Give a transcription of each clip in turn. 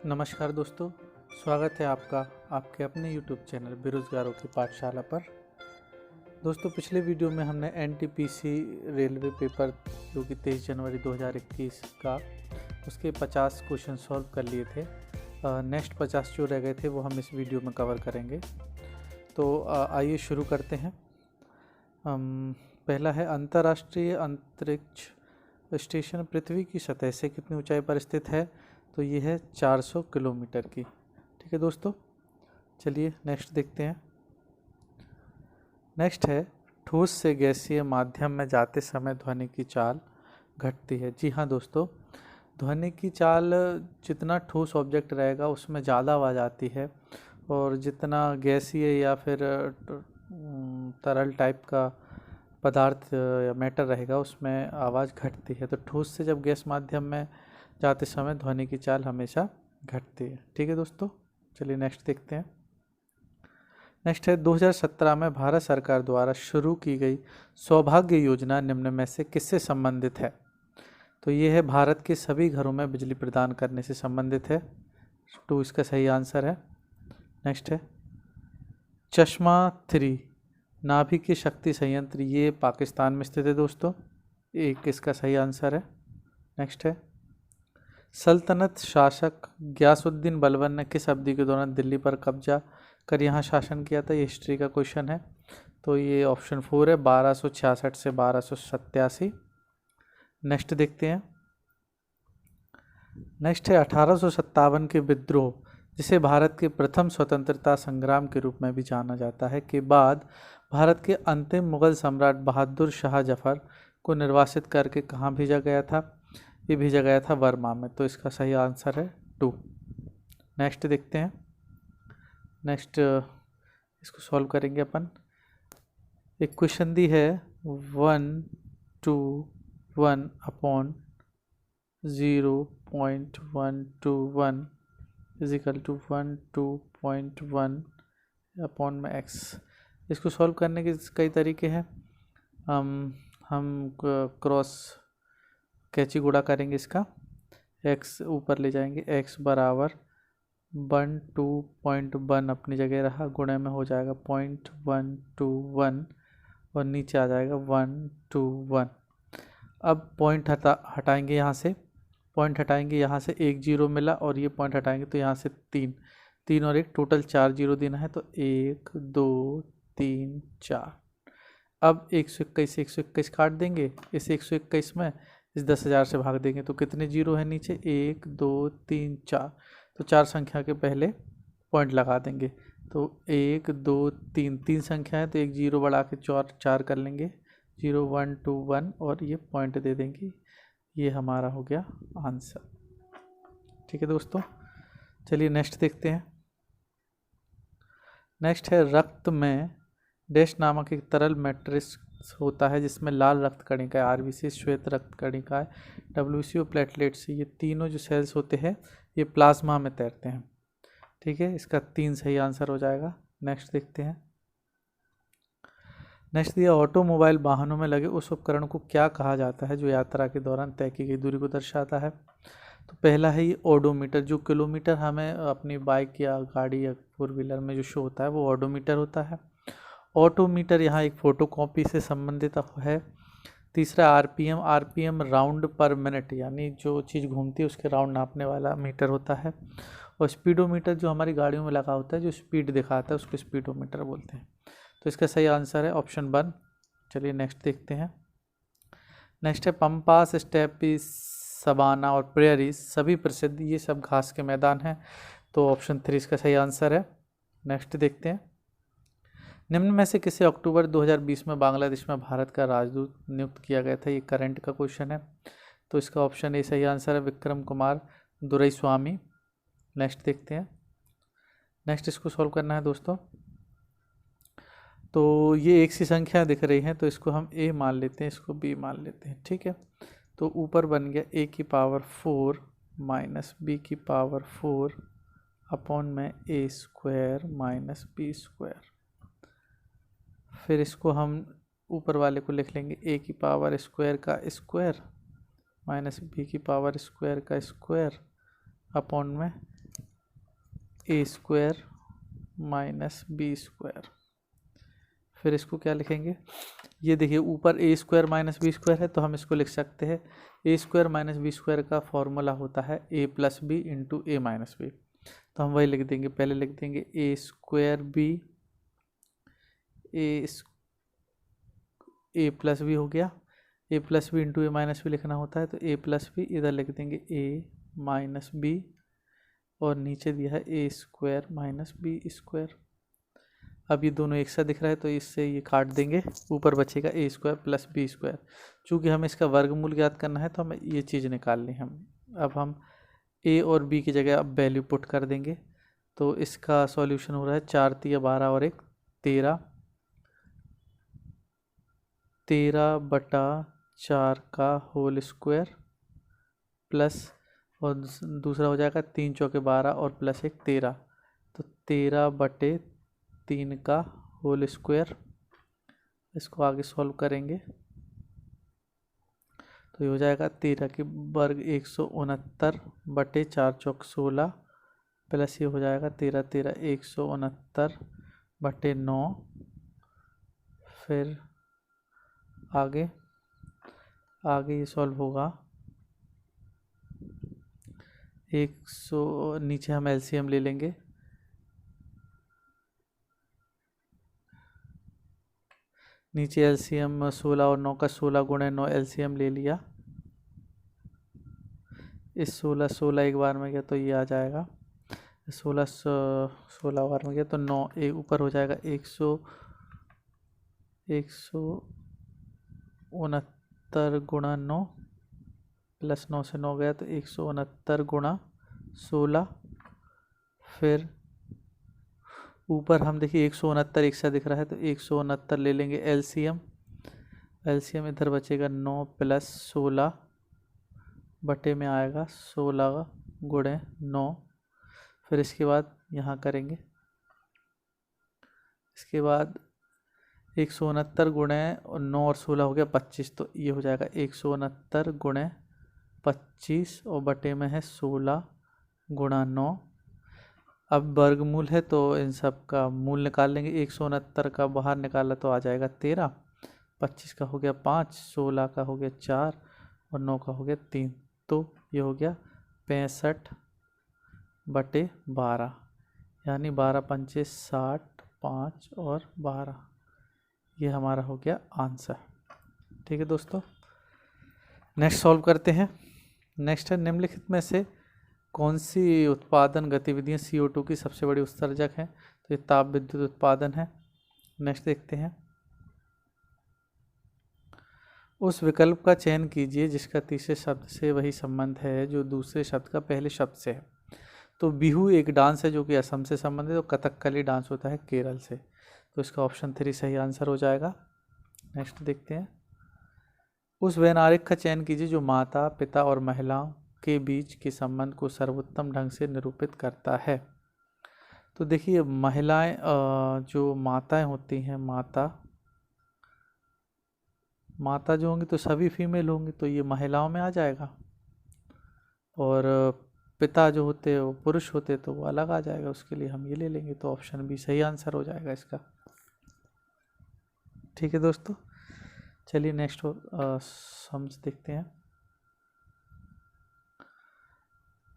नमस्कार दोस्तों, स्वागत है आपका आपके अपने YouTube चैनल बेरोजगारों की पाठशाला पर। दोस्तों, पिछले वीडियो में हमने NTPC रेलवे पेपर जो कि 23 जनवरी 2021 का उसके 50 क्वेश्चन सॉल्व कर लिए थे। नेक्स्ट 50 जो रह गए थे वो हम इस वीडियो में कवर करेंगे। तो आइए शुरू करते हैं। पहला है, अंतर्राष्ट्रीय अंतरिक्ष स्टेशन पृथ्वी की सतह से कितनी ऊंचाई पर स्थित है? तो ये है 400 किलोमीटर की। ठीक है दोस्तों, चलिए नेक्स्ट देखते हैं। नेक्स्ट है, ठोस से गैसीय माध्यम में जाते समय ध्वनि की चाल घटती है। जी हाँ दोस्तों, ध्वनि की चाल जितना ठोस ऑब्जेक्ट रहेगा उसमें ज़्यादा आवाज़ आती है, और जितना गैसीय या फिर तरल टाइप का पदार्थ या मैटर रहेगा उसमें आवाज़ घटती है। तो ठोस से जब गैस माध्यम में जाते समय ध्वनि की चाल हमेशा घटती है। ठीक है दोस्तों, चलिए नेक्स्ट देखते हैं। नेक्स्ट है, 2017 में भारत सरकार द्वारा शुरू की गई सौभाग्य योजना निम्न में से किससे संबंधित है? तो ये है भारत के सभी घरों में बिजली प्रदान करने से संबंधित है। तो इसका सही आंसर है। नेक्स्ट है, चश्मा 3 नाभिकीय शक्ति संयंत्र ये पाकिस्तान में स्थित है दोस्तों। एक इसका सही आंसर है। नेक्स्ट है, सल्तनत शासक गयासुद्दीन बलबन ने किस अवधि के दौरान दिल्ली पर कब्जा कर यहाँ शासन किया था? ये हिस्ट्री का क्वेश्चन है। तो ये ऑप्शन 4 है, 1266 से 1287। नेक्स्ट देखते हैं। नेक्स्ट है, 1857 के विद्रोह, जिसे भारत के प्रथम स्वतंत्रता संग्राम के रूप में भी जाना जाता है, के बाद भारत के अंतिम मुगल सम्राट बहादुर शाह जफर को निर्वासित करके कहाँ भेजा गया था? ये भेजा गया था वर्मा में। तो इसका सही आंसर है 2। नेक्स्ट देखते हैं। नेक्स्ट इसको सॉल्व करेंगे अपन। एक क्वेश्चन दी है, 1/1 अपॉन 0.121 इजिकल टू 1/2.1 अपॉन में x। इसको सॉल्व करने के कई तरीके हैं। हम क्रॉस कैची गुणा करेंगे, इसका x ऊपर ले जाएंगे, x बराबर 1/2.1 अपनी जगह रहा, गुणे में हो जाएगा 0.121 और नीचे आ जाएगा 121। अब पॉइंट हटाएंगे, यहाँ से पॉइंट हटाएंगे, यहाँ से 1 0 मिला, और ये पॉइंट हटाएंगे तो यहाँ से 3 और 1 टोटल 4 0 देना है। तो 1 2 3 4। अब 121 से 121 काट देंगे, इस 121 में इस 10,000 से भाग देंगे तो कितने जीरो है नीचे? 1 2 3 4। तो 4 संख्या के पहले पॉइंट लगा देंगे। तो 1 2 3 संख्या है तो एक जीरो बढ़ा के 4 कर लेंगे, 0 1 2 1, और ये पॉइंट दे देंगे। ये हमारा हो गया आंसर। ठीक है दोस्तों, चलिए नेक्स्ट देखते हैं। नेक्स्ट है, रक्त में डैश नामक एक तरल मैट्रिक्स होता है जिसमें लाल रक्त कणिका, आरबीसी, श्वेत रक्त कणिका, डब्ल्यूसी और प्लेटलेट्स, ये तीनों जो सेल्स होते हैं ये प्लाज्मा में तैरते हैं। ठीक है, इसका 3 सही आंसर हो जाएगा। नेक्स्ट देखते हैं। नेक्स्ट दिया, ऑटोमोबाइल वाहनों में लगे उस उपकरण को क्या कहा जाता है जो यात्रा के दौरान तय की गई दूरी को दर्शाता है? तो पहला है ये ओडोमीटर, जो किलोमीटर हमें अपनी बाइक या गाड़ी या 4 व्हीलर में जो शो होता है वो ओडोमीटर होता है। ऑटोमीटर यहाँ एक फोटोकॉपी से संबंधित है। तीसरा आरपीएम राउंड पर मिनट, यानी जो चीज़ घूमती है उसके राउंड नापने वाला मीटर होता है। और स्पीडोमीटर जो हमारी गाड़ियों में लगा होता है जो स्पीड दिखाता है उसको स्पीडोमीटर बोलते हैं। तो इसका सही आंसर है ऑप्शन 1। चलिए नेक्स्ट देखते हैं। नेक्स्ट है, पंपास, स्टेपी, सबाना और प्रेयरीज सभी प्रसिद्ध, ये सब घास के मैदान हैं। तो ऑप्शन 3 इसका सही आंसर है। नेक्स्ट देखते हैं। निम्न में से किसे अक्टूबर 2020 में बांग्लादेश में भारत का राजदूत नियुक्त किया गया था? ये करंट का क्वेश्चन है। तो इसका ऑप्शन ए सही आंसर है, विक्रम कुमार दुरईस्वामी। नेक्स्ट देखते हैं। नेक्स्ट इसको सॉल्व करना है दोस्तों। तो ये एक सी संख्या दिख रही है तो इसको हम a मान लेते हैं, इसको b मान लेते हैं। ठीक है, तो ऊपर बन गया a की पावर 4 माइनस b की पावर 4 अपॉन में a square minus b square. फिर इसको हम ऊपर वाले को लिख लेंगे a की पावर स्क्वायर का स्क्वायर माइनस b की पावर स्क्वायर का स्क्वायर अपॉन में ए स्क्वायर माइनस बी स्क्वायर। फिर इसको क्या लिखेंगे, ये देखिए ऊपर ए स्क्वायर माइनस बी स्क्वायर है तो हम इसको लिख सकते हैं ए स्क्वायर माइनस बी स्क्वायर का फॉर्मूला होता है ए प्लस बी इंटू ए माइनस बी। तो हम वही लिख देंगे, पहले लिख देंगे ए स्क्वायर बी, ए प्लस बी हो गया, ए प्लस बी इंटू ए माइनस बी लिखना होता है तो ए प्लस बी, इधर लिख देंगे ए माइनस बी, और नीचे दिया है ए स्क्वायर माइनस बी स्क्वायर। अब ये दोनों एक साथ दिख रहा है तो इससे ये काट देंगे, ऊपर बचेगा ए स्क्वायर प्लस बी स्क्वायर। चूँकि हमें इसका वर्गमूल ज्ञात करना है तो हमें ये चीज़ निकालनी है। अब हम ए और बी की जगह अब वैल्यू पुट कर देंगे तो इसका सॉल्यूशन हो रहा है 4 तिया 12 और 1 13, 13/4 का होल स्क्वायर प्लस, और दूसरा हो जाएगा 3 चौके 12 और प्लस 1 13, तो 13/3 का होल स्क्वायर। इसको आगे सॉल्व करेंगे तो ये हो जाएगा 13 की वर्ग 169/4 चौक 16 प्लस ये हो जाएगा 13 13 169/9। फिर आगे ये सॉल्व होगा 100, नीचे हम एलसीएम ले लेंगे, नीचे एलसीएम 16 और 9 का 16 गुणे 9 एलसीएम ले लिया। इस 16 एक बार में गया तो ये आ जाएगा 16 बार में गया तो 9 एक ऊपर हो जाएगा 169 गुणा 9 प्लस 9 से 9 गया तो 169 गुणा 16। फिर ऊपर हम देखिए 169 एक साथ दिख रहा है तो 169 ले लेंगे एलसीएम, एलसीएम इधर बचेगा 9 प्लस 16 बटे में आएगा 16 गुणे 9। फिर इसके बाद यहाँ करेंगे, इसके बाद 169 गुणे 9 और 16 हो गया 25, तो ये हो जाएगा 169 गुणे 25 और बटे में है 16 गुणा 9। अब वर्गमूल है तो इन सब का मूल निकाल लेंगे, 169 का बाहर निकाला तो आ जाएगा 13, 25 का हो गया 5, 16 का हो गया 4 और 9 का हो गया 3, तो ये हो गया 65/12, यानी 12 पंचे 60, 5 और 12, ये हमारा हो गया आंसर। ठीक है दोस्तों, नेक्स्ट सॉल्व करते हैं। नेक्स्ट है निम्नलिखित में से कौन सी उत्पादन गतिविधियां CO2 की सबसे बड़ी उत्सर्जक हैं, तो ये ताप विद्युत उत्पादन है। नेक्स्ट देखते हैं, उस विकल्प का चयन कीजिए जिसका तीसरे शब्द से वही संबंध है जो दूसरे शब्द का पहले शब्द से है। तो बिहू एक डांस है जो कि असम से संबंधित, तो कथकली डांस होता है केरल से, तो इसका ऑप्शन 3 सही आंसर हो जाएगा। नेक्स्ट देखते हैं, उस वैनारिक का चयन कीजिए जो माता पिता और महिलाओं के बीच के संबंध को सर्वोत्तम ढंग से निरूपित करता है। तो देखिए महिलाएं, जो माताएं होती हैं, माता जो होंगी तो सभी फीमेल होंगी, तो ये महिलाओं में आ जाएगा, और पिता जो होते हैं वो पुरुष होते तो वो अलग आ जाएगा, उसके लिए हम ये ले लेंगे, तो ऑप्शन बी सही आंसर हो जाएगा इसका। ठीक है दोस्तों, चलिए नेक्स्ट सम्स देखते हैं।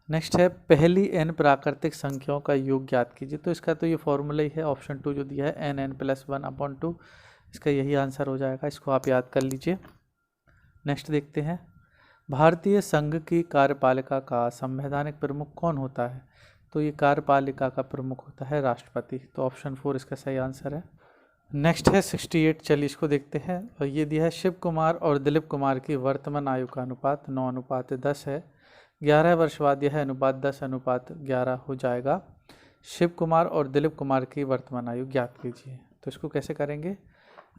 नेक्स्ट है पहली n प्राकृतिक संख्याओं का योग ज्ञात कीजिए। तो इसका तो ये फॉर्मूला ही है, ऑप्शन 2 जो दिया है n+1/2, इसका यही आंसर हो जाएगा, इसको आप याद कर लीजिए। नेक्स्ट देखते हैं, भारतीय संघ की कार्यपालिका का संवैधानिक प्रमुख कौन होता है। तो ये कार्यपालिका का प्रमुख होता है राष्ट्रपति, तो ऑप्शन 4 इसका सही आंसर है। नेक्स्ट है 68, चलिए इसको देखते हैं। और ये दिया है शिव कुमार और दिलीप कुमार की वर्तमान आयु का अनुपात 9:10 है। 11 वर्ष बाद यह अनुपात 10:11 हो जाएगा। शिव कुमार और दिलीप कुमार की वर्तमान आयु ज्ञात कीजिए। तो इसको कैसे करेंगे,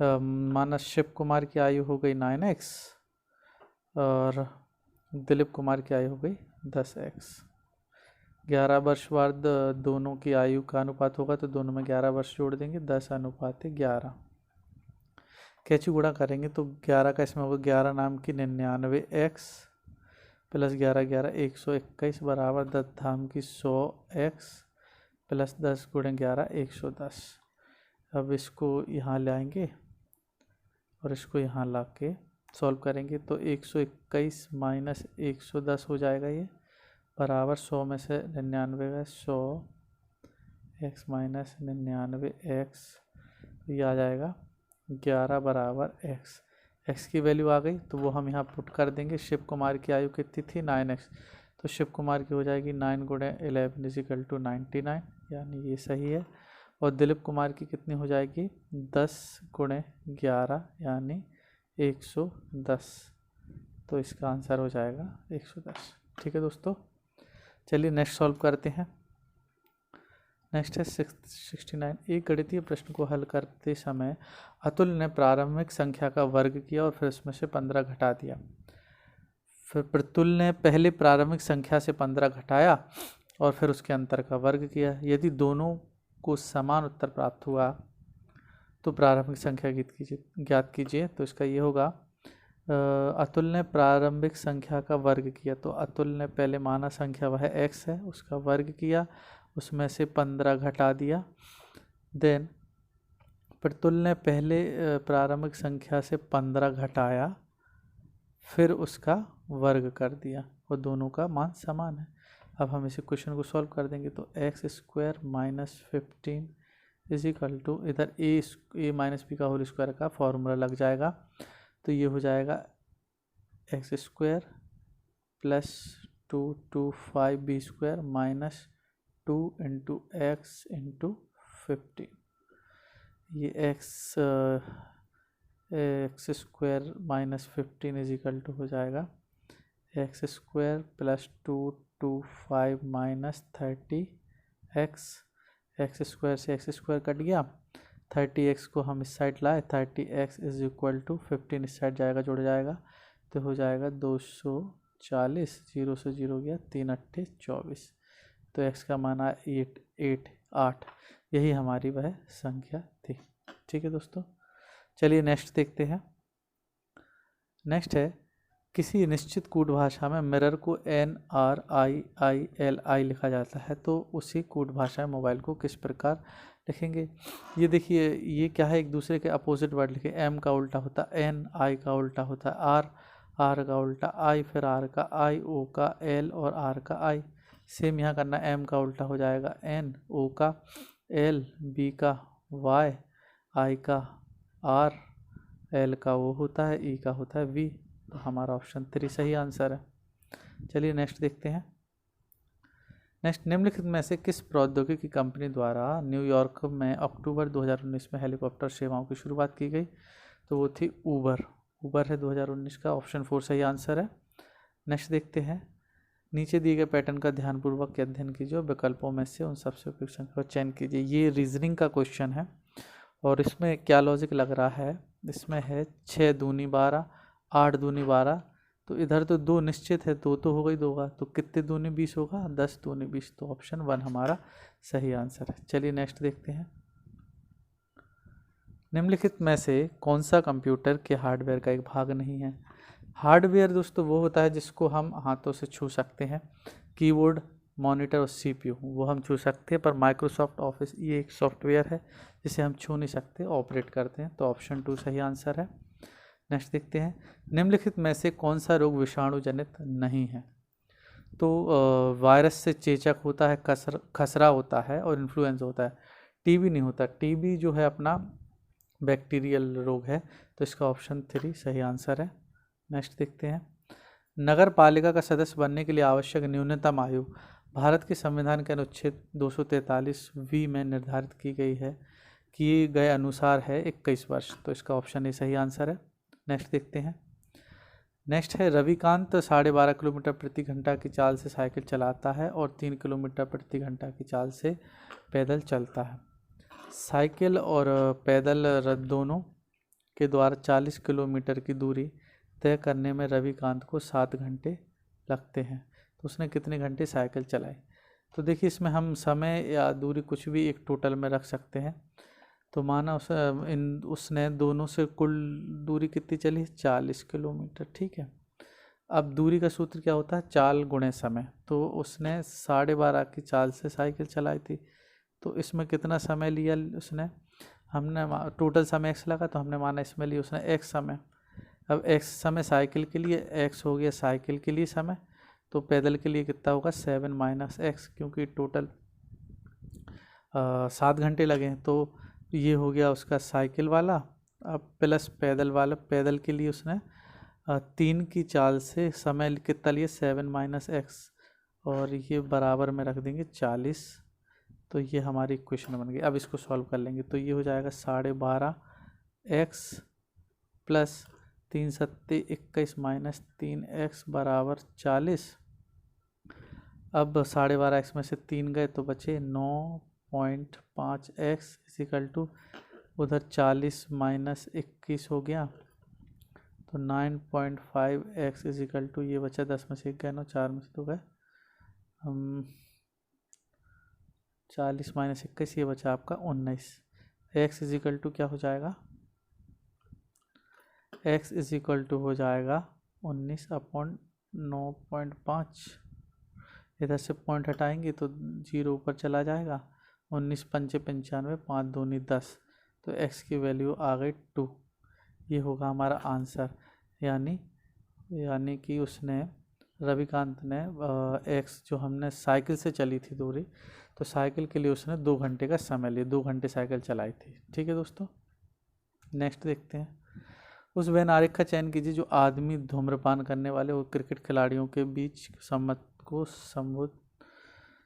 माना शिव कुमार की आयु हो गई 9x और दिलीप कुमार की आयु हो गई 10x। 11 वर्ष बाद दोनों की आयु का अनुपात होगा तो दोनों में 11 वर्ष जोड़ देंगे, 10:11। कैची गुणा करेंगे तो 11 का इसमें होगा 11 नाम की 99x प्लस 11 11 121 बराबर 10 धाम की 100x प्लस 10 गुणे 11 110। अब इसको यहाँ ले आएंगे और इसको यहाँ ला के सॉल्व करेंगे तो 121 माइनस 110 हो जाएगा ये, बराबर 100 में से 99 गए, 100 एक्स माइनस 99 एक्स, ये आ जाएगा 11 बराबर एक्स। एक्स की वैल्यू आ गई तो वो हम यहाँ पुट कर देंगे। शिव कुमार की आयु कितनी थी 9x, तो शिव कुमार की हो जाएगी 9 गुणे 11 इजिकल टू 99, यानी ये सही है। और दिलीप कुमार की कितनी हो जाएगी 10 गुणे 11 यानी 110, तो इसका आंसर हो जाएगा 110। ठीक है दोस्तों, चलिए नेक्स्ट सॉल्व करते हैं। नेक्स्ट है 69। एक गणितीय प्रश्न को हल करते समय अतुल ने प्रारंभिक संख्या का वर्ग किया और फिर उसमें से 15 घटा दिया। फिर प्रतुल ने पहले प्रारंभिक संख्या से 15 घटाया और फिर उसके अंतर का वर्ग किया। यदि दोनों को समान उत्तर प्राप्त हुआ तो प्रारंभिक संख्या ज्ञात कीजिए। तो इसका ये होगा, अतुल ने प्रारंभिक संख्या का वर्ग किया, तो अतुल ने पहले माना संख्या वह x है, उसका वर्ग किया, उसमें से 15 घटा दिया। देन प्रतुल ने पहले प्रारंभिक संख्या से 15 घटाया, फिर उसका वर्ग कर दिया और दोनों का मान समान है। अब हम इसे क्वेश्चन को सॉल्व कर देंगे तो x square minus 15 is equal to, इधर ए माइनस बी का होल स्क्वायर का फॉर्मूला लग जाएगा, तो ये हो जाएगा x square plus 225 b square minus 2 into x into 15। ये x square minus 15 is equal to हो जाएगा x square plus 225 minus 30 x. X square से एक्स स्क्वायर कट गया, 30x को हम इस साइड लाए, 30x इज इक्वल टू 15 इस साइड जाएगा, जुड़ जाएगा, तो हो जाएगा 240, 0 से 0 गया, 3 अट्ठे 24, तो x का मान 8। यही हमारी वह संख्या थी। ठीक है दोस्तों, चलिए नेक्स्ट देखते हैं। नेक्स्ट है, किसी निश्चित कोड भाषा में मिरर को NRIILI लिखा जाता है, तो उसी कोड भाषा में मोबाइल को किस प्रकार लिखेंगे। ये देखिए, ये क्या है, एक दूसरे के अपोजिट वर्ड लिखे। M का उल्टा होता है N, I का उल्टा होता है R का उल्टा I, फिर R का I, O का L और R का I। सेम यहाँ करना, M का उल्टा हो जाएगा N, O का L, B का Y, I का R, L का O होता है, E का होता है V। तो हमारा ऑप्शन 3 सही आंसर है। चलिए नेक्स्ट देखते हैं। नेक्स्ट, निम्नलिखित में से किस प्रौद्योगिकी कंपनी द्वारा न्यूयॉर्क में अक्टूबर 2019 में हेलीकॉप्टर सेवाओं की शुरुआत की गई, तो वो थी ऊबर है 2019 का, ऑप्शन 4 सही आंसर है। नेक्स्ट देखते हैं। नीचे दिए गए पैटर्न का ध्यानपूर्वक अध्ययन कीजिए, विकल्पों में से उन सबसे उपयुक्त संख्या का चयन कीजिए। ये रीजनिंग का क्वेश्चन है और इसमें क्या लॉजिक लग रहा है, इसमें है 6 दूनी 12, 8 दूनी 12, तो इधर तो 2 निश्चित है, 2 तो हो गई 2 का, तो कितने दूनी 20 होगा, 10 दूनी 20, तो ऑप्शन 1 हमारा सही आंसर है। चलिए नेक्स्ट देखते हैं। निम्नलिखित में से कौन सा कंप्यूटर के हार्डवेयर का एक भाग नहीं है। हार्डवेयर दोस्तों वो होता है जिसको हम हाथों से छू सकते हैं, कीबोर्ड, मॉनिटर और CPU वो हम छू सकते हैं, पर माइक्रोसॉफ्ट ऑफिस ये एक सॉफ्टवेयर है जिसे हम छू नहीं सकते, ऑपरेट करते हैं, तो ऑप्शन 2 सही आंसर है। नेक्स्ट देखते हैं। निम्नलिखित में से कौन सा रोग विषाणु जनित नहीं है, तो वायरस से चेचक होता है, खसरा होता है और इन्फ्लुएंजा होता है। टीबी नहीं होता, टीबी जो है अपना बैक्टीरियल रोग है, तो इसका ऑप्शन 3 सही आंसर है। नेक्स्ट देखते हैं। नगर पालिका का सदस्य बनने के लिए आवश्यक न्यूनतम आयु भारत के संविधान के अनुच्छेद 243V में निर्धारित की किए गए अनुसार है 21 वर्ष, तो इसका ऑप्शन ए सही आंसर है। नेक्स्ट देखते हैं। नेक्स्ट है, रविकांत 12.5 किलोमीटर प्रति घंटा की चाल से साइकिल चलाता है और 3 किलोमीटर प्रति घंटा की चाल से पैदल चलता है। साइकिल और पैदल दोनों के द्वारा 40 किलोमीटर की दूरी तय करने में रविकांत को 7 घंटे लगते हैं, तो उसने कितने घंटे साइकिल चलाई। तो देखिए, इसमें हम समय या दूरी कुछ भी एक टोटल में रख सकते हैं, तो माना उसने दोनों से कुल दूरी कितनी चली, 40 किलोमीटर। ठीक है, अब दूरी का सूत्र क्या होता है, चाल गुणे समय, तो उसने 12.5 की चाल से साइकिल चलाई थी, तो इसमें कितना समय लिया उसने, हमने टोटल समय x लगा तो हमने माना इसमें लिया उसने x समय। अब x समय साइकिल के लिए, x हो गया साइकिल के लिए समय, तो पैदल के लिए कितना होगा 7 माइनस एक्स, क्योंकि टोटल 7 घंटे लगे हैं। तो ये हो गया उसका साइकिल वाला। अब प्लस पैदल वाला, पैदल के लिए उसने 3 की चाल से समय कितना लिए 7 माइनस एक्स, और ये बराबर में रख देंगे 40। तो ये हमारी इक्वेशन बन गई। अब इसको सॉल्व कर लेंगे तो ये हो जाएगा 12.5 एक्स प्लस 3 सत्ते 21 माइनस 3 एक्स बराबर 40। अब 12.5 एक्स में से 3 गए तो बचे 9.5 एक्स इजिकल टू उधर 40 माइनस 21 हो गया तो 9.5 एक्स इजिकल टू ये बचा 10 में से 1 गए 9, 4 में से 2 गए 40 माइनस 21 ये बचा आपका 19। एक्स इजिकल टू क्या हो जाएगा, एक्स इजिकल टू हो जाएगा 19 अपॉन 9.5। इधर से पॉइंट हटाएंगे तो 0 ऊपर चला जाएगा। 19 पंचे 95, 5 दूनी 10, तो x की वैल्यू आ गई 2। ये होगा हमारा आंसर। यानी कि उसने, रविकांत ने x जो हमने साइकिल से चली थी दूरी, तो साइकिल के लिए उसने 2 घंटे का समय लिया, 2 घंटे साइकिल चलाई थी। ठीक है दोस्तों, नेक्स्ट देखते हैं। उस वह नारिक का चयन कीजिए जो आदमी धूम्रपान करने वाले और क्रिकेट खिलाड़ियों के बीच सम्मत को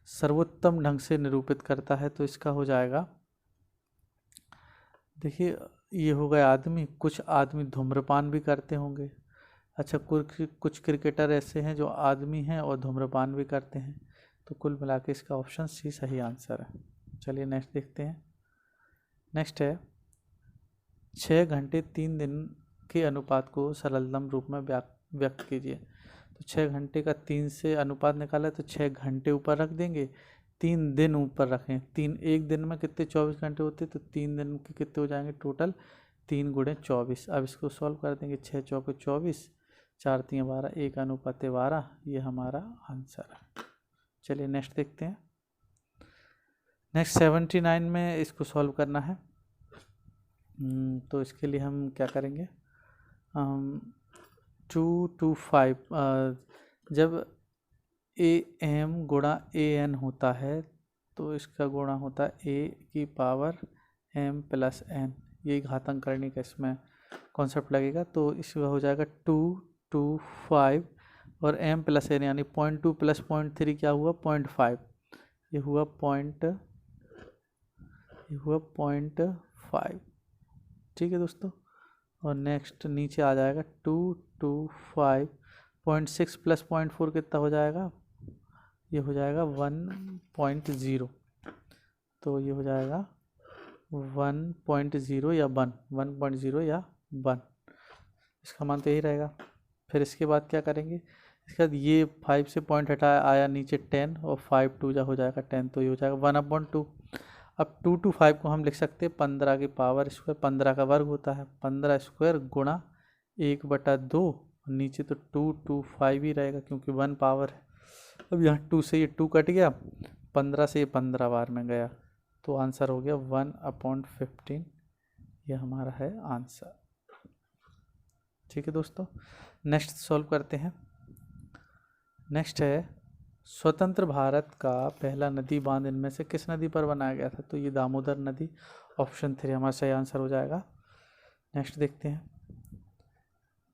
सर्वोत्तम ढंग से निरूपित करता है। तो इसका हो जाएगा, देखिए ये हो गया आदमी, कुछ आदमी धूम्रपान भी करते होंगे। अच्छा, कुछ क्रिकेटर ऐसे हैं जो आदमी हैं और धूम्रपान भी करते हैं, तो कुल मिला के इसका ऑप्शन सी सही आंसर है। चलिए नेक्स्ट देखते हैं। नेक्स्ट है 6 घंटे 3 दिन के अनुपात को सरलतम रूप में व्यक्त कीजिए। तो 6 घंटे का 3 से अनुपात निकाला तो 6 घंटे ऊपर रख देंगे, 3 दिन ऊपर रखें। 3 एक दिन में कितने 24 घंटे होते, तो 3 दिन के कितने हो जाएंगे टोटल 3 गुणे 24। अब इसको सॉल्व कर देंगे, 6 चौके 24, 4 3 12, 1 अनुपात 12, ये हमारा आंसर है। चलिए नेक्स्ट देखते हैं। नेक्स्ट 79 में इसको सॉल्व करना है। तो इसके लिए हम क्या करेंगे, 2 to 5, जब ए एम गुणा ए एन होता है तो इसका गुणा होता है ए की पावर एम प्लस एन, यही घातांक करने का इसमें कॉन्सेप्ट लगेगा। तो इसमें हो जाएगा 2 to 5 और एम प्लस एन, यानी 0.2 प्लस 0.3 क्या हुआ 0.5, ये हुआ 0.5। ठीक है दोस्तों, और नेक्स्ट नीचे आ जाएगा 2 to 5, 0.6 प्लस 0.4 कितना हो जाएगा, ये हो जाएगा 1.0। तो ये हो जाएगा 1.0 या 1.0 या 1, इसका मान तो यही रहेगा। फिर इसके बाद क्या करेंगे, इसके बाद ये 5 से पॉइंट हटाया, आया नीचे 10 और 5 2 जा हो जाएगा 10, तो ये हो जाएगा 1/2। अब 2 to 5 को हम लिख सकते हैं 15 की पावर स्क्वायर, 15 का वर्ग होता है 15 स्क्वायर गुणा 1/2, नीचे तो 2 to 5 ही रहेगा क्योंकि 1 पावर है। अब यहाँ 2 से ये 2 कट गया, 15 से ये 15 बार में गया, तो आंसर हो गया 1/15, ये हमारा है आंसर। ठीक है दोस्तों, नेक्स्ट सॉल्व करते हैं। नेक्स्ट है स्वतंत्र भारत का पहला नदी बांध इनमें से किस नदी पर बनाया गया था, तो ये दामोदर नदी, ऑप्शन 3 हमारा सही आंसर हो जाएगा। नेक्स्ट देखते हैं।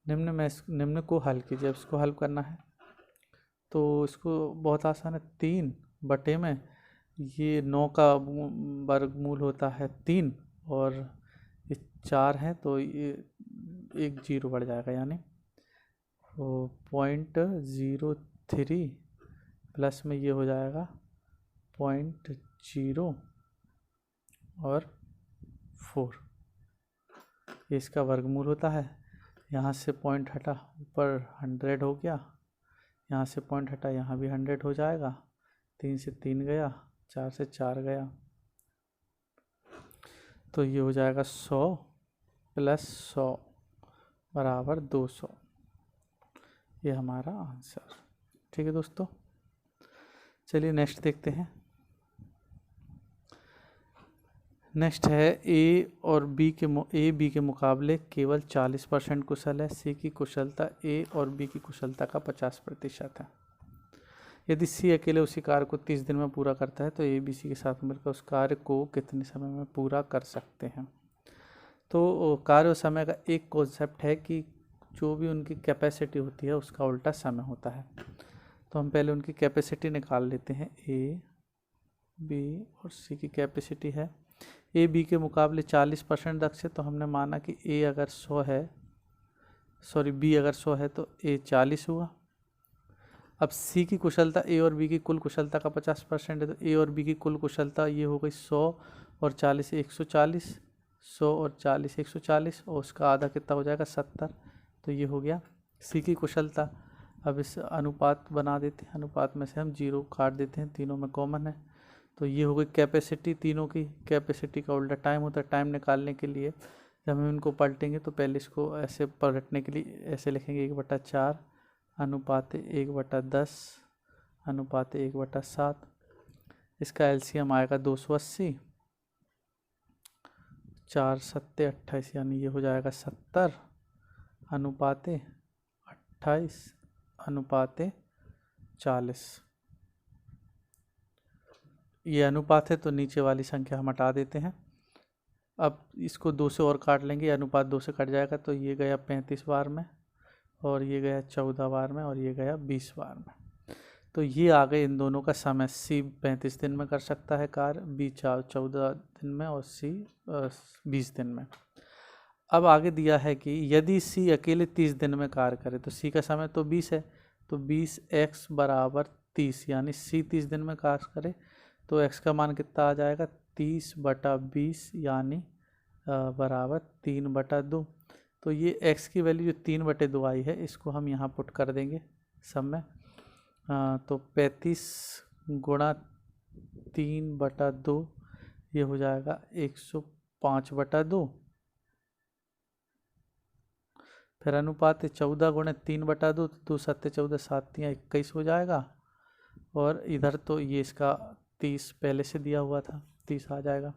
निम्न को हल कीजिए। अब इसको हल करना है तो इसको बहुत आसान है, 3 बटे में ये 9 का वर्गमूल होता है 3 और ये 4 है, तो ये 1 0 बढ़ जाएगा, यानी 0.03 प्लस में ये हो जाएगा 0.0 और 4, ये इसका वर्गमूल होता है। यहाँ से पॉइंट हटा, ऊपर 100 हो गया, यहाँ से पॉइंट हटा, यहाँ भी 100 हो जाएगा, 3 से 3 गया, 4 से 4 गया, तो ये हो जाएगा 100 प्लस 100 बराबर 200, ये हमारा आंसर। ठीक है दोस्तों, चलिए नेक्स्ट देखते हैं। नेक्स्ट है ए बी के मुकाबले केवल 40% कुशल है। सी की कुशलता ए और बी की कुशलता का 50% है। यदि सी अकेले उसी कार्य को 30 दिन में पूरा करता है तो ए बी सी के साथ मिलकर उस कार्य को कितने समय में पूरा कर सकते हैं। तो कार्य और समय का एक कॉन्सेप्ट है कि जो भी उनकी कैपेसिटी होती है उसका उल्टा समय होता है। तो हम पहले उनकी कैपेसिटी निकाल लेते हैं। ए बी और सी की कैपेसिटी है, ए बी के मुकाबले 40% दक्ष है, तो हमने माना कि बी अगर 100 है तो ए 40 हुआ। अब सी की कुशलता ए और बी की कुल कुशलता का 50% है, तो ए और बी की कुल कुशलता ये हो गई 100 और 40 140, 100 और 40 140, और उसका आधा कितना हो जाएगा 70। तो ये हो गया सी की कुशलता। अब इस अनुपात बना देते हैं, अनुपात में से हम 0 काट देते हैं, तीनों में कॉमन है। तो ये हो गई कैपेसिटी, तीनों की कैपेसिटी का उल्टा टाइम होता है। टाइम निकालने के लिए जब हम इनको पलटेंगे तो पहले इसको ऐसे पलटने के लिए ऐसे लिखेंगे 1/4 अनुपात 1/10 अनुपात 1/7। इसका एलसीएम आएगा 280, 4 7 28, यानी ये हो जाएगा 70 अनुपात 28 अनुपात 40। ये अनुपात है तो नीचे वाली संख्या हम हटा देते हैं। अब इसको 2 से और काट लेंगे, अनुपात 2 से कट जाएगा, तो ये गया 35 बार में और ये गया 14 बार में और ये गया 20 बार में। तो ये आ गए इन दोनों का समय। सी 35 दिन में कर सकता है कार्य, बी 14 दिन में और सी 20 दिन में। अब आगे दिया है कि यदि सी अकेले 30 दिन में कार्य करे तो सी का समय तो 20 है, तो 20x = 30, यानी सी 30 दिन में कार्य करे तो x का मान कितना आ जाएगा 30/20, यानी बराबर 3/2। तो ये x की वैल्यू जो 3/2 आई है इसको हम यहाँ पुट कर देंगे सब में। तो 35 गुणा 3/2 ये हो जाएगा 105/2। फिर अनुपात 14 गुणे 3/2, 2 7 14, 7 3 21 हो जाएगा। और इधर तो ये इसका 30 पहले से दिया हुआ था, 30 आ जाएगा।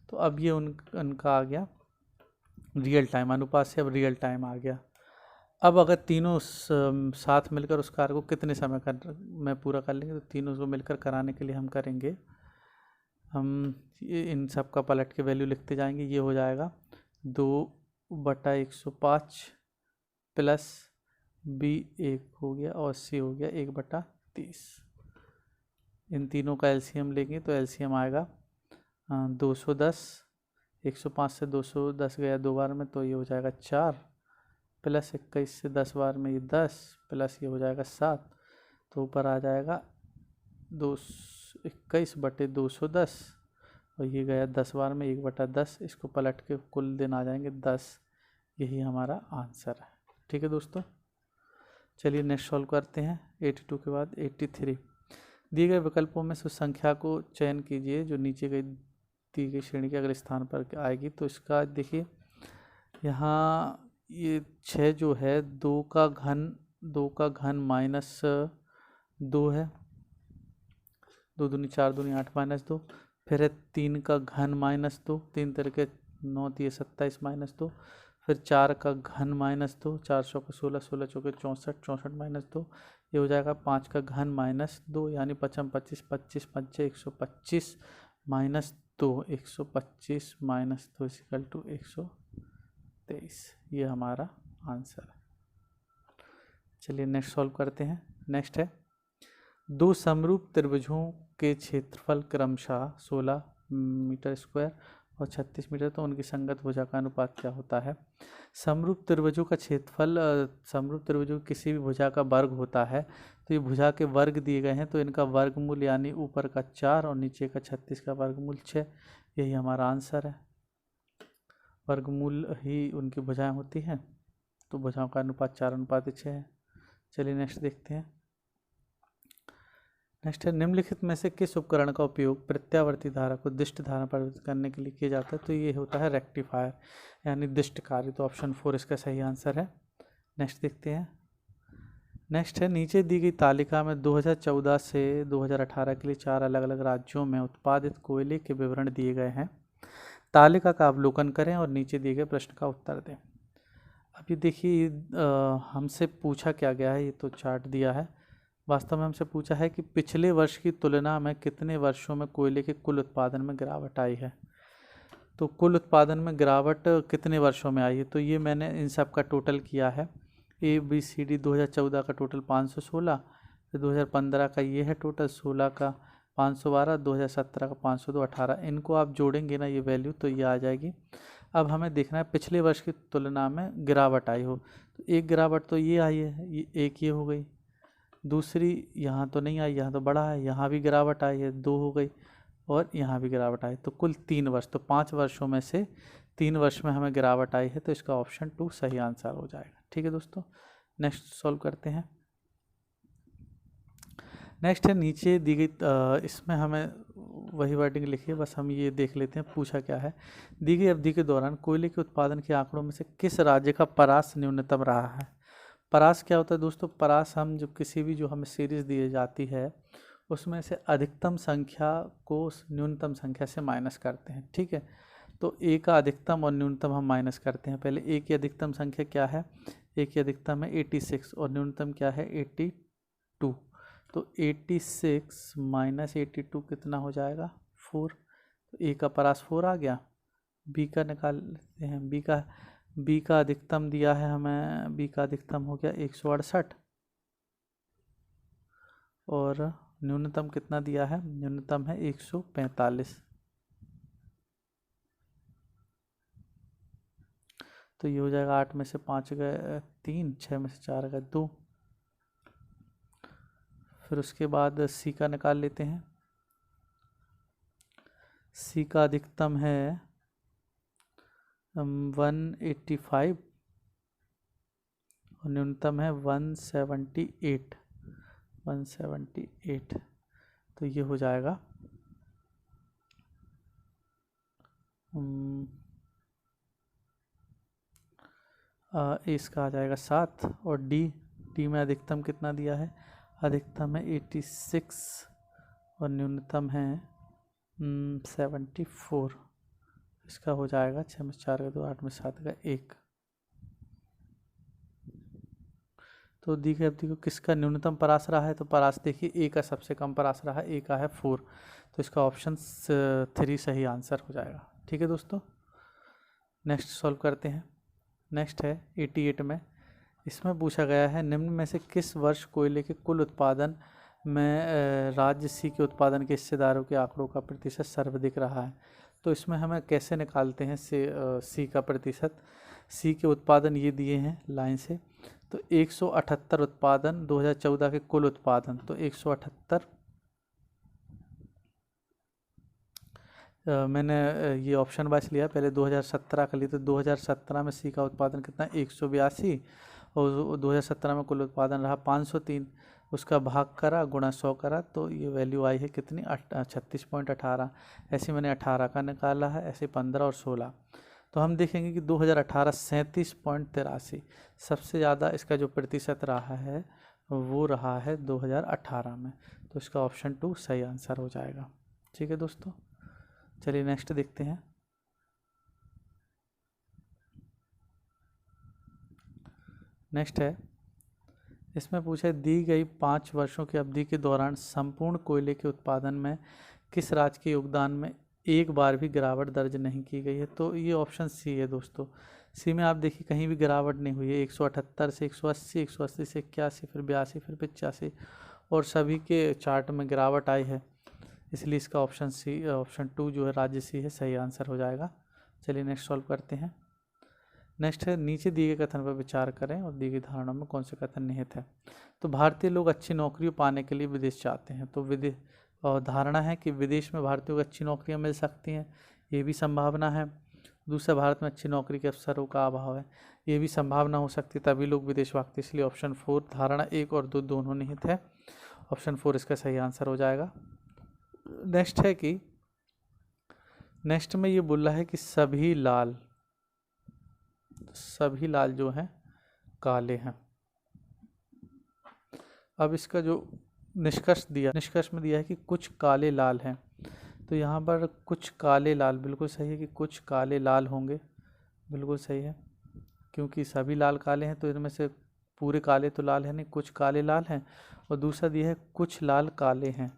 तो अब ये उनका आ गया रियल टाइम, अनुपात से अब रियल टाइम आ गया। अब अगर तीनों साथ मिलकर उस कार्य को कितने समय में पूरा कर लेंगे, तो तीनों को मिलकर कराने के लिए हम करेंगे, हम इन सब का पलट के वैल्यू लिखते जाएंगे। ये हो जाएगा 2/105 प्लस बी 1 हो गया और सी हो गया 1/30। इन तीनों का एलसीएम लेंगे तो एलसीएम आएगा 210। 105 से 210 गया 2 बार में तो ये हो जाएगा 4, प्लस 21 से 10 बार में ये 10, प्लस ये हो जाएगा 7। तो ऊपर आ जाएगा 21/210 और ये गया 10 बार में 1/10। इसको पलट के कुल दिन आ जाएंगे 10। यही हमारा आंसर है। ठीक है दोस्तों, चलिए नेक्स्ट सॉल्व करते हैं। 82 के बाद 83। दिए गए विकल्पों में से उस संख्या को चयन कीजिए जो नीचे दी गई श्रेणी के अगले स्थान पर आएगी। तो इसका देखिए, यहाँ ये 6 जो है 2 का घन -2 है, 2 दूनी 4 दूनी 8 -2। फिर है 3 का घन -2, 3 तरीके 9 3 27 -2। फिर 4 का घन -2, 4 चौके 16, 16 चौके 64, 64 -2। ये हो जाएगा 5 का घन -2, यानी 5 25, 25 5 125 -2, 125 -2 = 123। ये हमारा आंसर है। चलिए नेक्स्ट सॉल्व करते हैं। नेक्स्ट है, 2 समरूप त्रिभुजों के क्षेत्रफल क्रमशः 16 मीटर स्क्वायर और 36 मीटर, तो उनकी संगत भुजा का अनुपात क्या होता है। समरूप त्रिभुजों का क्षेत्रफल, समरूप त्रिभुजों किसी भी भुजा का वर्ग होता है। तो ये भुजा के वर्ग दिए गए हैं, तो इनका वर्गमूल यानी ऊपर का 4 और नीचे का 36 का वर्गमूल 6। यही हमारा आंसर है। वर्गमूल ही उनकी भुजाएं होती हैं, तो भुजाओं का अनुपात 4:6 है। चलिए नेक्स्ट देखते हैं। नेक्स्ट है, निम्नलिखित में से किस उपकरण का उपयोग प्रत्यावर्ती धारा को दिष्ट धारा परिवर्तित करने के लिए किया जाता है। तो ये होता है रेक्टिफायर, यानी दिष्ट कार्य। तो ऑप्शन 4 इसका सही आंसर है। नेक्स्ट देखते हैं। नेक्स्ट है, नीचे दी गई तालिका में 2014 से 2018 के लिए 4 अलग अलग राज्यों में उत्पादित कोयले के विवरण दिए गए हैं। तालिका का अवलोकन करें और नीचे दिए गए प्रश्न का उत्तर दें। अब ये देखिए हमसे पूछा क्या गया है, ये तो चार्ट दिया है। वास्तव में हमसे पूछा है कि पिछले वर्ष की तुलना में कितने वर्षों में कोयले के कुल उत्पादन में गिरावट आई है। तो कुल उत्पादन में गिरावट कितने वर्षों में आई है, तो ये मैंने इन सब का टोटल किया है। ABCD 2014 का टोटल 516, फिर 2015 का ये है टोटल 16 का 512, 2017 का 502, 18, इनको आप जोड़ेंगे ना ये वैल्यू तो ये आ जाएगी। अब हमें देखना है पिछले वर्ष की तुलना में गिरावट आई हो, तो एक गिरावट तो ये आई है, ये एक ये हो गई, दूसरी यहाँ तो नहीं आई, यहाँ तो बड़ा है, यहाँ भी गिरावट आई है 2 हो गई, और यहाँ भी गिरावट आई, तो कुल 3 वर्ष, तो 5 वर्षों में से 3 वर्ष में हमें गिरावट आई है, तो इसका ऑप्शन 2 सही आंसर हो जाएगा। ठीक है दोस्तों, नेक्स्ट सॉल्व करते हैं। नेक्स्ट है नीचे दी गई, इसमें हमें वही वर्डिंग लिखी है, बस हम ये देख लेते हैं पूछा क्या है। दी गई अवधि के दौरान कोयले के उत्पादन के आंकड़ों में से किस राज्य का परास न्यूनतम रहा है। परास क्या होता है दोस्तों, परास हम जो किसी भी जो हमें सीरीज दी जाती है उसमें से अधिकतम संख्या को न्यूनतम संख्या से माइनस करते हैं। ठीक है, तो ए का अधिकतम और न्यूनतम हम माइनस करते हैं। पहले ए की अधिकतम संख्या क्या है, ए की अधिकतम है 86 और न्यूनतम क्या है 82, तो 86 माइनस 82 कितना हो जाएगा 4, तो ए का परास 4 आ गया। बी का निकाल लेते हैं, बी का अधिकतम दिया है हमें, बी का अधिकतम हो गया 168 और न्यूनतम कितना दिया है, न्यूनतम है 145, तो ये हो जाएगा 8 में से 5 गए 3, 6 में से 4 गए 2। फिर उसके बाद सी का निकाल लेते हैं, सी का अधिकतम है 185 और न्यूनतम है 178, तो ये हो जाएगा इसका आ जाएगा 7, और डी में अधिकतम कितना दिया है, अधिकतम है 86 और न्यूनतम है 74, इसका हो जाएगा 6 में 4 का 2, 8 में 7 का 1। तो दी गई अवधि को किसका न्यूनतम परास रहा है, तो परास देखिए ए का सबसे कम परास रहा है, ए का है 4, तो इसका ऑप्शन 3 सही आंसर हो जाएगा। ठीक है दोस्तों, नेक्स्ट सॉल्व करते हैं। नेक्स्ट है 88 में, इसमें पूछा गया है निम्न में से किस वर्ष कोयले के कुल उत्पादन में राज्य सी के उत्पादन के हिस्सेदारों के आंकड़ों का प्रतिशत सर्वाधिक रहा है। तो इसमें हमें कैसे निकालते हैं सी का प्रतिशत, सी के उत्पादन ये दिए हैं लाइन से, तो 178 उत्पादन 2014 के कुल उत्पादन, तो 178 मैंने ये ऑप्शन वाइज लिया, पहले 2017 का लिया, तो 2017 में सी का उत्पादन कितना 182 और 2017 में कुल उत्पादन रहा 503, उसका भाग करा गुणा 100 करा, तो ये वैल्यू आई है कितनी 36.18। ऐसे मैंने 18 का निकाला है, ऐसे 15 और 16, तो हम देखेंगे कि 2018 37.83, सबसे ज़्यादा इसका जो प्रतिशत रहा है वो रहा है 2018 में, तो इसका ऑप्शन 2 सही आंसर हो जाएगा। ठीक है दोस्तों, चलिए नेक्स्ट देखते हैं। नेक्स्ट है, इसमें पूछा दी गई 5 वर्षों की अवधि के दौरान संपूर्ण कोयले के उत्पादन में किस राज्य के योगदान में एक बार भी गिरावट दर्ज नहीं की गई है, तो ये ऑप्शन सी है दोस्तों। सी में आप देखिए कहीं भी गिरावट नहीं हुई है, 178 से 180, 180 से 81, फिर 82, फिर 85, और सभी के चार्ट में गिरावट आई है, इसलिए इसका ऑप्शन सी, ऑप्शन 2 जो है राज्य सी है सही आंसर हो जाएगा। चलिए नेक्स्ट सॉल्व करते हैं। नेक्स्ट है नीचे दिए गए कथन पर विचार करें और दी गई धारणा में कौन से कथन निहित है। तो भारतीय लोग अच्छी नौकरी पाने के लिए विदेश जाते हैं, तो विदेश और धारणा है कि विदेश में भारतीयों को अच्छी नौकरियां मिल सकती हैं, ये भी संभावना है। दूसरा, भारत में अच्छी नौकरी के अवसरों का अभाव है, ये भी संभावना हो सकती है, तभी लोग विदेश भागते, इसलिए ऑप्शन 4 धारणा 1 और 2 दोनों निहित है, ऑप्शन 4 इसका सही आंसर हो जाएगा। नेक्स्ट है कि नेक्स्ट में ये बोल रहा है कि सभी लाल जो हैं काले हैं। अब इसका जो निष्कर्ष में दिया है कि कुछ काले लाल हैं, तो यहाँ पर कुछ काले लाल, बिल्कुल सही है कि कुछ काले लाल होंगे, बिल्कुल सही है, क्योंकि सभी लाल काले हैं तो इनमें से पूरे काले तो लाल है नहीं, कुछ काले लाल हैं। और दूसरा दिया है कुछ लाल काले हैं,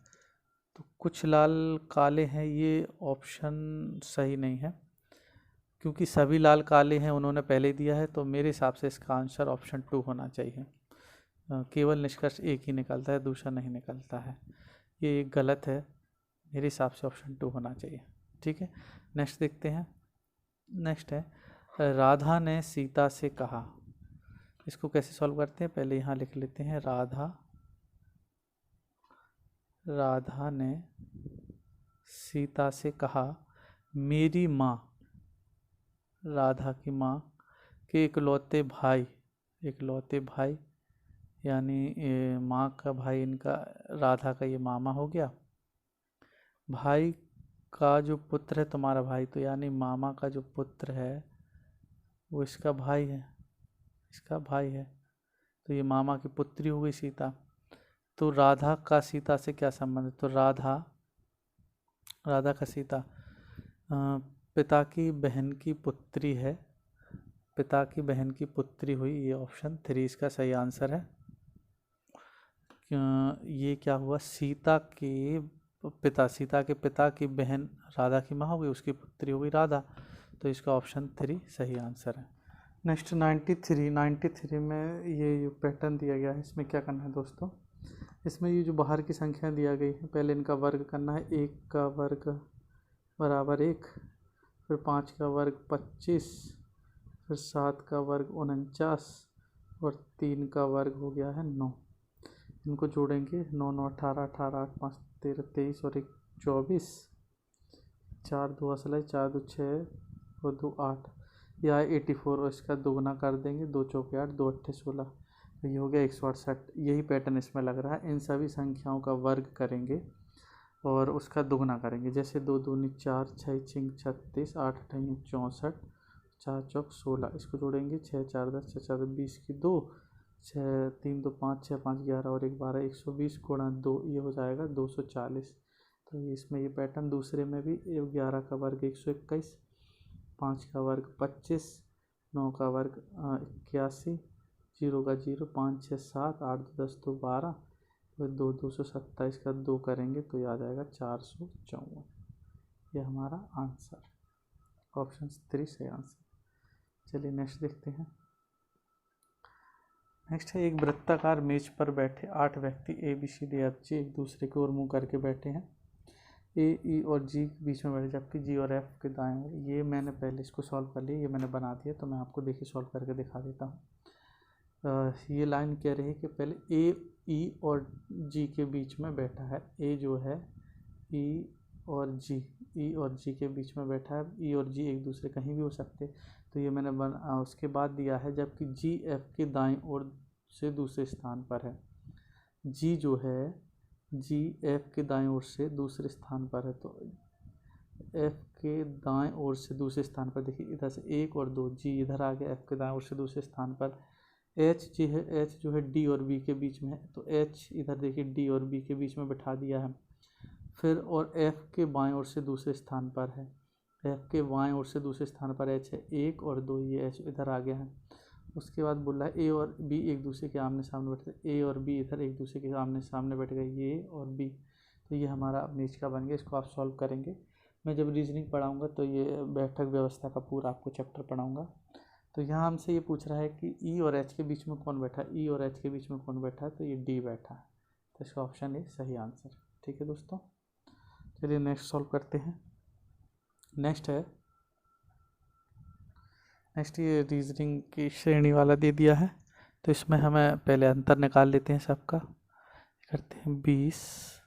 तो कुछ लाल काले हैं ये ऑप्शन सही नहीं है, क्योंकि सभी लाल काले हैं उन्होंने पहले दिया है, तो मेरे हिसाब से इसका आंसर ऑप्शन 2 होना चाहिए। केवल निष्कर्ष एक ही निकलता है, दूसरा नहीं निकलता है, ये गलत है, मेरे हिसाब से ऑप्शन 2 होना चाहिए। ठीक है, नेक्स्ट देखते हैं। नेक्स्ट है राधा ने सीता से कहा। इसको कैसे सॉल्व करते हैं, पहले यहाँ लिख लेते हैं। राधा ने सीता से कहा, मेरी माँ, राधा की माँ के इकलौते भाई यानी माँ का भाई इनका, राधा का ये मामा हो गया, भाई का जो पुत्र है तुम्हारा भाई, तो यानी मामा का जो पुत्र है वो इसका भाई है, तो ये मामा की पुत्री हो गई सीता। तो राधा का सीता से क्या संबंध है, तो राधा का सीता पिता की बहन की पुत्री है, पिता की बहन की पुत्री हुई, ये ऑप्शन 3 इसका सही आंसर है। ये क्या हुआ, सीता के पिता की बहन राधा की माँ हो गई, उसकी पुत्री हो गई राधा, तो इसका ऑप्शन 3 सही आंसर है। नेक्स्ट 93 में ये जो पैटर्न दिया गया है, इसमें क्या करना है दोस्तों, इसमें ये जो बाहर की संख्या दिया गई है, पहले इनका वर्ग करना है। 1 का वर्ग बराबर 1, फिर 5 का वर्ग 25, फिर 7 का वर्ग 49 और 3 का वर्ग हो गया है 9। इनको जोड़ेंगे, 9 9 18, 18 8 5 13 23 और 1 24, 4 2 असला 4 2 6 और 2 8, यह 84 और इसका दोगुना कर देंगे, 2 चौके 8, 2 अट्ठे 16, तो ये हो गया 168। यही पैटर्न इसमें लग रहा है, इन सभी संख्याओं का वर्ग करेंगे और उसका दोगुना करेंगे, जैसे 2 दूनी 4, 6 6 36, 8 8 64, 4 चौक 16, इसको जोड़ेंगे 6 4 10, 6 4 20 की 2, 6 3 2 5, 6 5 11 और 1 12, 120 गुणा 2, ये हो जाएगा 240। तो इसमें ये पैटर्न दूसरे में भी 11 का वर्ग 121, 5 का वर्ग 25, 9 का वर्ग 81, 0 का 0, 5 6 7, 8 2 10 2 12, फिर 2 227 का 2 करेंगे तो ये आ जाएगा 454। ये हमारा आंसर, ऑप्शन 3 सही आंसर। चलिए नेक्स्ट देखते हैं। नेक्स्ट है, एक वृत्ताकार मेज पर बैठे 8 व्यक्ति ABCDFG एक दूसरे की ओर मुंह करके बैठे हैं। E और G के बीच में बैठे, जबकि G और F के दाएं ओर। ये मैंने पहले इसको सॉल्व कर लिया, ये मैंने बना दिया, तो मैं आपको देखिए सॉल्व करके दिखा देता हूँ। ये लाइन कह रही है कि पहले A E और G के बीच में बैठा है, A जो है E और G के बीच में बैठा है। E और G एक दूसरे कहीं भी हो सकते, तो ये मैंने उसके बाद दिया है, जबकि G F के दाईं ओर से दूसरे स्थान पर है। G जो है G F के दाईं ओर से दूसरे स्थान पर है, तो F के दाएं ओर से दूसरे स्थान पर, देखिए इधर से 1 और 2, G इधर आ गया F के दाएं ओर से दूसरे स्थान पर। H जो है D और B के बीच में है, तो H इधर देखिए D और B के बीच में बैठा दिया है। फिर और F के बाएं ओर से दूसरे स्थान पर है, F के बाएं ओर से दूसरे स्थान पर H है, 1 और 2, ये H इधर आ गया है। उसके बाद बोल रहा है A और B एक दूसरे के आमने सामने बैठे, A और B इधर एक दूसरे के आमने सामने बैठ गए, ये और B, तो ये हमारा मेज का बन गया। इसको आप सॉल्व करेंगे, मैं जब रीजनिंग पढ़ाऊँगा तो ये बैठक व्यवस्था का पूरा आपको चैप्टर पढ़ाऊँगा। तो यहाँ हमसे ये पूछ रहा है कि E और H के बीच में कौन बैठा है, E और H के बीच में कौन बैठा है, तो ये D बैठा है, तो इसका ऑप्शन ए सही आंसर। ठीक है दोस्तों, चलिए नेक्स्ट सॉल्व करते हैं। नेक्स्ट ये रीजनिंग की श्रेणी वाला दे दिया है, तो इसमें हमें पहले अंतर निकाल लेते हैं सबका। करते हैं 20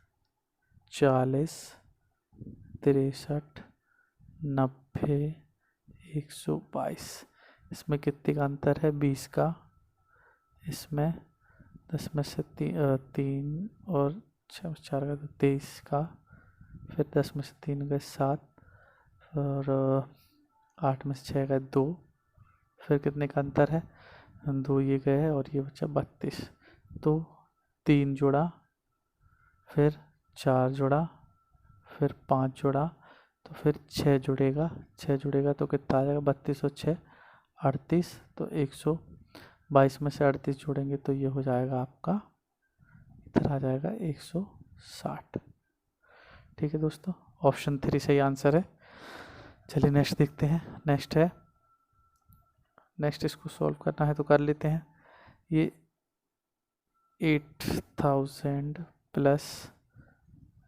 40 63 90 122, इसमें कितने का अंतर है, 20 का, इसमें 10 में से 3 और 6 4 का 23 का, फिर 10 में से 3 गए 7 और 8 में से 6 गए 2, फिर कितने का अंतर है, 2 ये गए है और ये बचा 32, तो 3 जोड़ा, फिर 4 जोड़ा, फिर 5 जुड़ा तो फिर 6 जुड़ेगा, 6 जुड़ेगा तो कितना आ जाएगा 32 और 6 38, तो 122 में से 38 जोड़ेंगे तो ये हो जाएगा आपका, इधर आ जाएगा 160। ठीक है दोस्तों, ऑप्शन 3 सही आंसर है। चलिए नेक्स्ट देखते हैं। नेक्स्ट है, नेक्स्ट इसको सॉल्व करना है तो कर लेते हैं। ये 8000 प्लस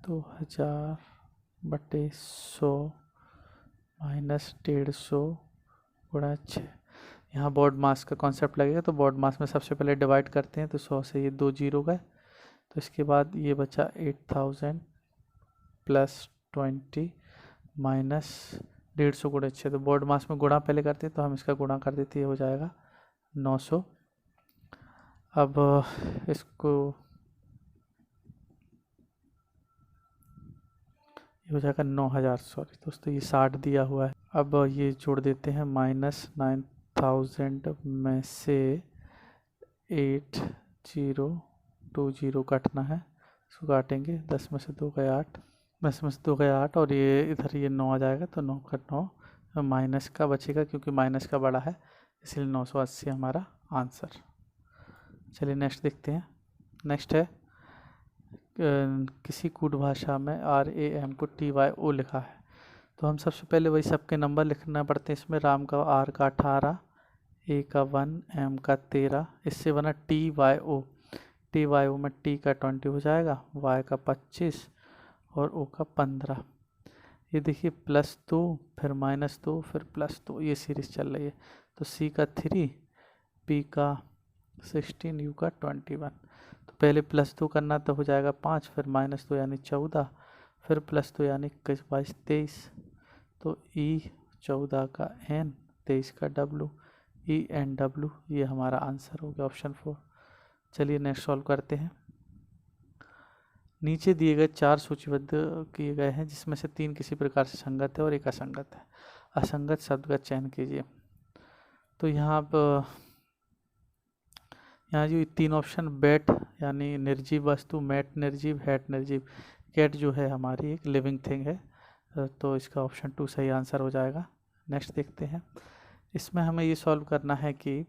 2000 बटे 100 माइनस 150 गुणा 6। यहाँ बोर्ड मास का कॉन्सेप्ट लगेगा, तो बोर्ड मास में सबसे पहले डिवाइड करते हैं, तो 100 से ये 2 जीरो गए, तो इसके बाद ये बचा 8000 प्लस 20 माइनस 150 गुणा 6। तो बोर्ड मास में गुणा पहले करते हैं, तो हम इसका गुणा कर देते हैं, ये हो जाएगा 900। अब इसको ये हो जाएगा 9000, सॉरी दोस्तों ये 60 दिया हुआ है। अब ये जोड़ देते हैं, माइनस 9000 में से 8020 कटना है, इसको काटेंगे, 10 में से 2 गए 8, 10 में से 2 गए 8, और ये इधर ये 9 आ जाएगा, तो 9 का 9 माइनस का बचेगा, क्योंकि माइनस का बड़ा है, इसलिए 980 हमारा आंसर। चलिए नेक्स्ट देखते हैं। नेक्स्ट है, किसी कूट भाषा में RAM को TYO लिखा है, तो हम सबसे पहले वही सबके नंबर लिखना पड़ते हैं इसमें। राम का R का 18, A का 1, M का 13, इससे बना TYO। TYO में T का 20 हो जाएगा, Y का 25 और O का 15। ये देखिए +2 फिर -2 फिर +2, ये सीरीज चल रही है। तो C का 3, P का 16, U का 21। तो पहले +2 करना तो हो जाएगा 5, फिर -2 यानी 14, फिर +2 यानी 21 22 23, तो E 14 का N 23 का W, ENW, ये हमारा आंसर हो गया ऑप्शन 4। चलिए नेक्स्ट सॉल्व करते हैं। नीचे दिए गए 4 सूचीबद्ध किए गए हैं, जिसमें से 3 किसी प्रकार से संगत है और 1 असंगत है। असंगत शब्द का चयन कीजिए। तो यहाँ पर यहाँ जो 3 ऑप्शन, बैट यानी निर्जीव वस्तु, मैट निर्जीव, हैट निर्जीव, कैट जो है हमारी एक लिविंग थिंग है, तो इसका ऑप्शन 2 सही आंसर हो जाएगा। नेक्स्ट देखते हैं। इसमें हमें ये सॉल्व करना है कि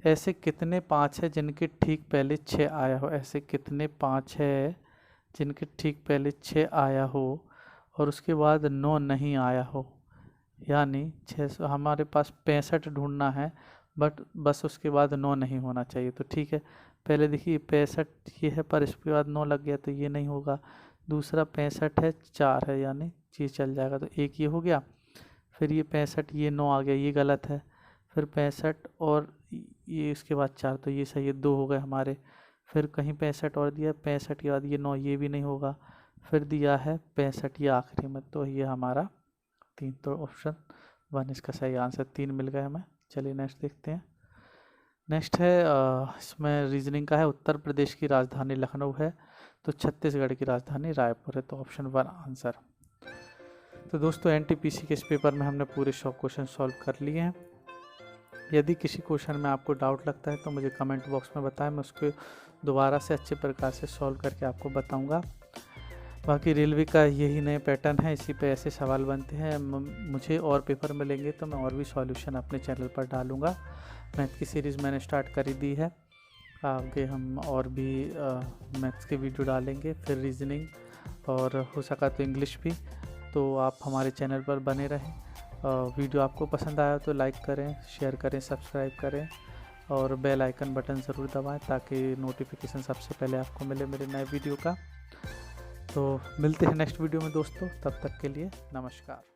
ऐसे कितने 5 है जिनके ठीक पहले 6 आया हो। ऐसे कितने 5 है जिनके ठीक पहले 6 आया हो और उसके बाद 9 नहीं आया हो, यानी 600 हमारे पास 65 ढूंढना है, बट बस उसके बाद 9 नहीं होना चाहिए। तो ठीक है, पहले देखिए 65 ये है, पर इसके बाद 9 लग गया तो ये नहीं होगा। दूसरा 65 है, 4 है, यानी चीज़ चल जाएगा, तो एक ये हो गया। फिर ये 65, ये 9 आ गया, ये गलत है। फिर 65 और ये इसके बाद 4, तो ये सही है, 2 हो गए हमारे। फिर कहीं 65 और दिया, 65 के बाद ये 9, ये भी नहीं होगा। फिर दिया है 65 ये आखिरी में, तो ये हमारा 3, तो ऑप्शन 1 इसका सही आंसर। 3 मिल गए हमें। चलिए नेक्स्ट देखते हैं। नेक्स्ट है इसमें रीजनिंग का है। उत्तर प्रदेश की राजधानी लखनऊ है, तो छत्तीसगढ़ की राजधानी रायपुर है, तो ऑप्शन 1 आंसर। तो दोस्तों NTPC के इस पेपर में हमने पूरे 100 क्वेश्चन सॉल्व कर लिए हैं। यदि किसी क्वेश्चन में आपको डाउट लगता है तो मुझे कमेंट बॉक्स में बताएं, मैं उसको दोबारा से अच्छे प्रकार से सॉल्व करके आपको बताऊंगा। बाकी रेलवे का यही नए पैटर्न है, इसी पे ऐसे सवाल बनते हैं। मुझे और पेपर मिलेंगे तो मैं और भी सॉल्यूशन अपने चैनल पर डालूंगा। मैथ की सीरीज़ मैंने स्टार्ट करी दी है, आगे हम और भी मैथ्स के वीडियो डालेंगे, फिर रीजनिंग और हो सका तो इंग्लिश भी। तो आप हमारे चैनल पर बने रहें। वीडियो आपको पसंद आया तो लाइक करें, शेयर करें, सब्सक्राइब करें और बेल आइकन बटन ज़रूर दबाएं, ताकि नोटिफिकेशन सबसे पहले आपको मिले मेरे नए वीडियो का। तो मिलते हैं नेक्स्ट वीडियो में दोस्तों, तब तक के लिए नमस्कार।